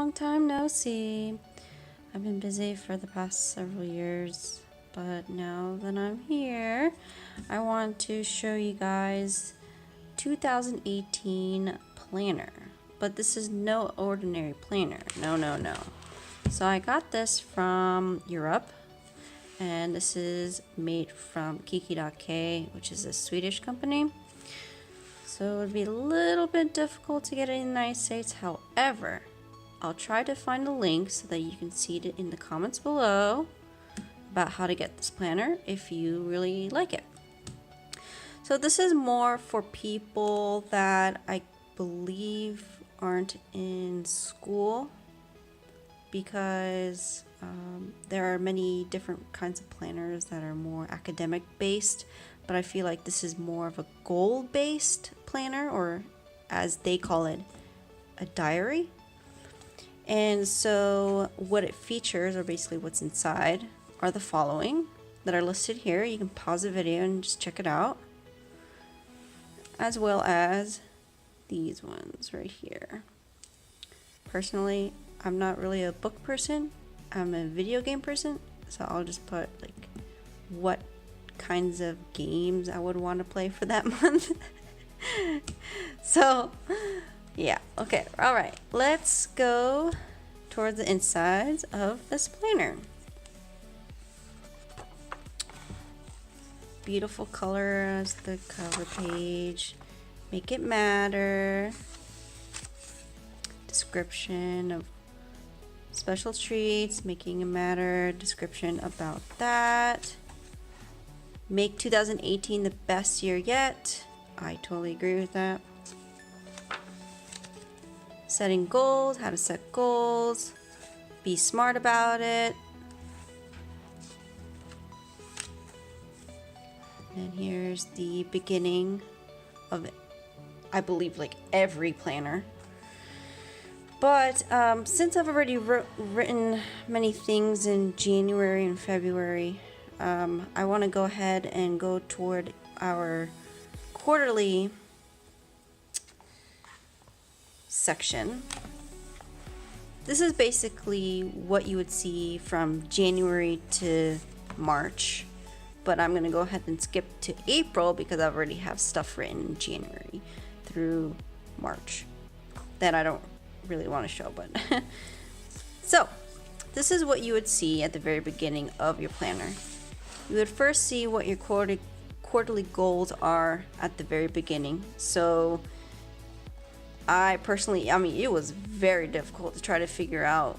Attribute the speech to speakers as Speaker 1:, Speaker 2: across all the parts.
Speaker 1: long time no see. I've been busy for the past several years, but now that I'm here, I want to show you guys 2018 planner. But this is no ordinary planner. No, no, no. So I got this from Europe, and this is made from kikki.K, which is a Swedish company. So it would be a little bit difficult to get it in the United States. However, I'll try to find a link so that you can see it in the comments below about how to get this planner if you really like it. So this is more for people that I believe aren't in school, because there are many different kinds of planners that are more academic based, but I feel like this is more of a goal based planner, or as they call it, a diary. And so what it features, or basically what's inside, are the following that are listed here. You can pause the video and just check it out, as well as these ones right here. Personally, I'm not really a book person, I'm a video game person, so I'll just put like what kinds of games I would want to play for that month. So yeah, okay, all right, let's go towards the insides of this planner. Beautiful color as the cover page. Make it matter. Description of special treats, making it matter. Description about that. Make 2018 the best year yet. I totally agree with that. Setting goals, how to set goals. Be smart about it. And here's the beginning of it. I believe like every planner. But since I've already written many things in January and February, I want to go ahead and go toward our quarterly section. This is basically what you would see from January to March, but I'm going to go ahead and skip to April because I already have stuff written in January through March that I don't really want to show, but so this is what you would see at the very beginning of your planner. You would first see what your quarterly goals are at the very beginning. So I personally, it was very difficult to try to figure out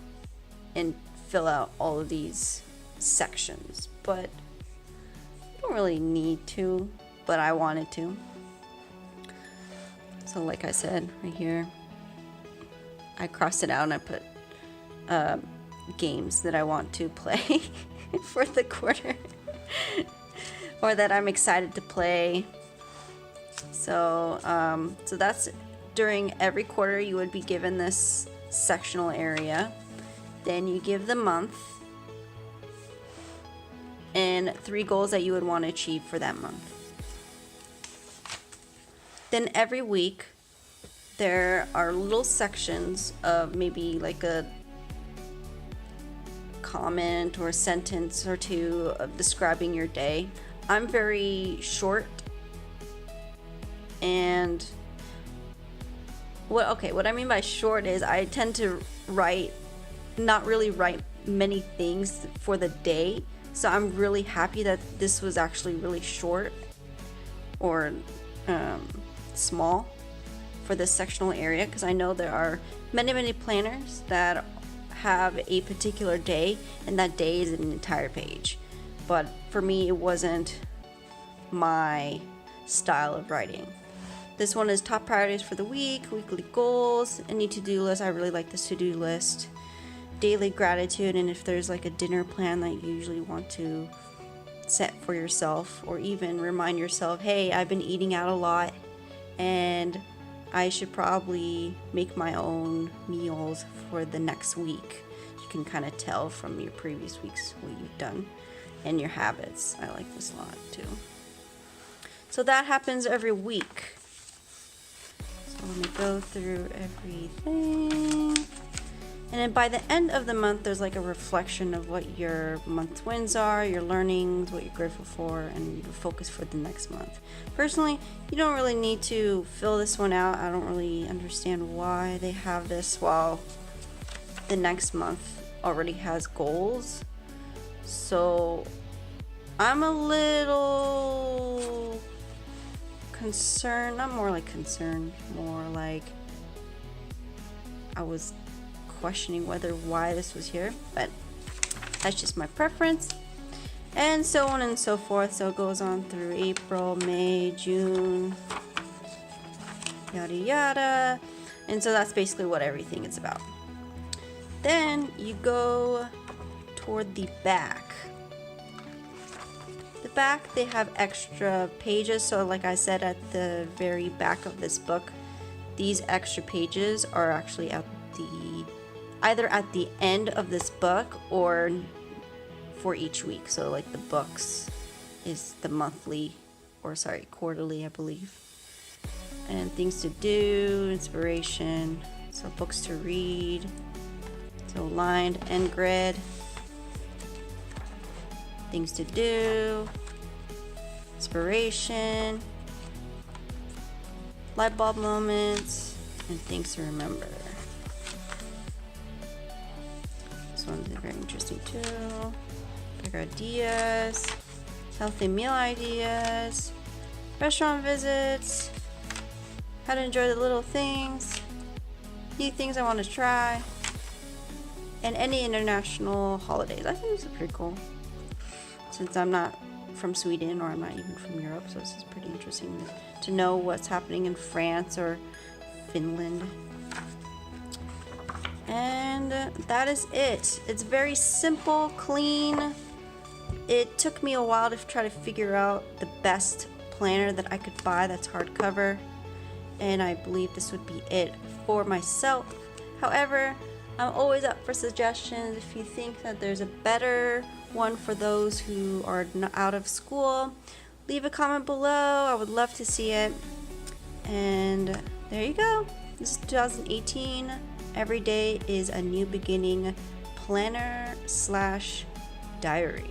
Speaker 1: and fill out all of these sections, but you don't really need to, but I wanted to. So like I said right here, I crossed it out and I put games that I want to play for the quarter or that I'm excited to play. So so that's during every quarter you would be given this sectional area. Then you give the month and 3 goals that you would want to achieve for that month. Then every week there are little sections of maybe like a comment or a sentence or two of describing your day. I'm very short, and what I mean by short is I tend to not really write many things for the day. So I'm really happy that this was actually really short or small for this sectional area, because I know there are many planners that have a particular day and that day is an entire page, but for me it wasn't my style of writing. This one is top priorities for the week, weekly goals, any to-do list. I really like this to-do list. Daily gratitude, and if there's like a dinner plan that you usually want to set for yourself, or even remind yourself, hey, I've been eating out a lot and I should probably make my own meals for the next week. You can kind of tell from your previous weeks what you've done and your habits. I like this a lot too. So that happens every week. So let me go through everything. And then by the end of the month, there's like a reflection of what your month's wins are, your learnings, what you're grateful for, and your focus for the next month. Personally, you don't really need to fill this one out. I don't really understand why they have this while the next month already has goals. So I'm a little concerned, not more like concerned, more like I was questioning why this was here, but that's just my preference. And so on and so forth. So it goes on through April, May, June, yada yada. And so that's basically what everything is about. Then you go toward the back. The back, they have extra pages. So like I said, at the very back of this book, these extra pages are actually either at the end of this book or for each week. So like the books is the quarterly, I believe. And things to do, inspiration, so books to read, so lined and grid, things to do, inspiration, light bulb moments, and things to remember. This one's very interesting too. Big ideas, healthy meal ideas, restaurant visits, how to enjoy the little things, new things I want to try, and any international holidays. I think this is pretty cool. Since I'm not from Sweden, or I'm not even from Europe, so this is pretty interesting to know what's happening in France or Finland. And that is it. It's very simple, clean. It took me a while to try to figure out the best planner that I could buy that's hardcover, and I believe this would be it for myself. However, I'm always up for suggestions. If you think that there's a better one for those who are out of school, leave a comment below. I would love to see it. And there you go. This is 2018. Every day is a new beginning planner / diary.